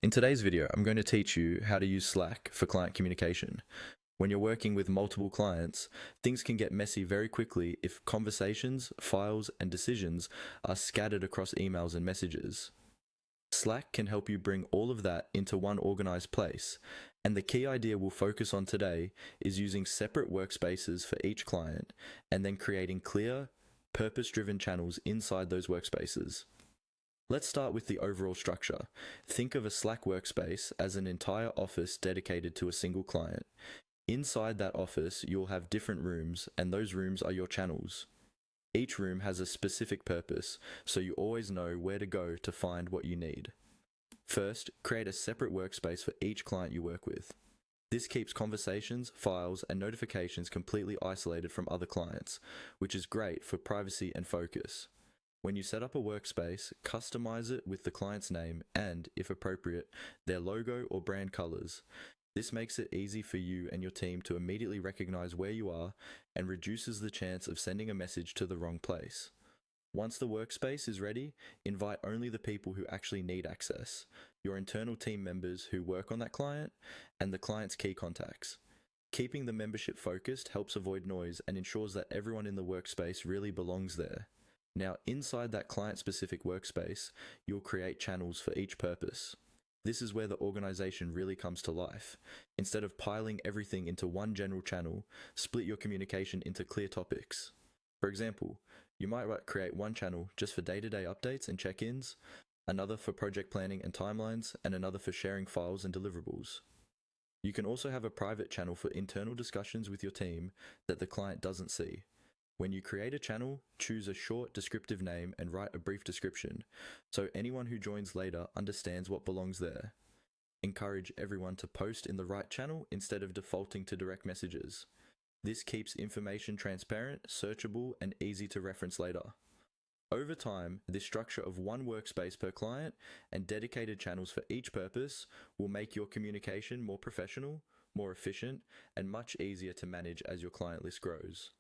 In today's video, I'm going to teach you how to use Slack for client communication. When you're working with multiple clients, things can get messy very quickly if conversations, files, and decisions are scattered across emails and messages. Slack can help you bring all of that into one organized place, and the key idea we'll focus on today is using separate workspaces for each client and then creating clear, purpose-driven channels inside those workspaces. Let's start with the overall structure. Think of a Slack workspace as an entire office dedicated to a single client. Inside that office, you'll have different rooms, and those rooms are your channels. Each room has a specific purpose, so you always know where to go to find what you need. First, create a separate workspace for each client you work with. This keeps conversations, files, and notifications completely isolated from other clients, which is great for privacy and focus. When you set up a workspace, customize it with the client's name and, if appropriate, their logo or brand colors. This makes it easy for you and your team to immediately recognize where you are and reduces the chance of sending a message to the wrong place. Once the workspace is ready, invite only the people who actually need access, your internal team members who work on that client, and the client's key contacts. Keeping the membership focused helps avoid noise and ensures that everyone in the workspace really belongs there. Now, inside that client-specific workspace, you'll create channels for each purpose. This is where the organization really comes to life. Instead of piling everything into one general channel, split your communication into clear topics. For example, you might create one channel just for day-to-day updates and check-ins, another for project planning and timelines, and another for sharing files and deliverables. You can also have a private channel for internal discussions with your team that the client doesn't see. When you create a channel, choose a short descriptive name and write a brief description, so anyone who joins later understands what belongs there. Encourage everyone to post in the right channel instead of defaulting to direct messages. This keeps information transparent, searchable, and easy to reference later. Over time, this structure of one workspace per client and dedicated channels for each purpose will make your communication more professional, more efficient, and much easier to manage as your client list grows.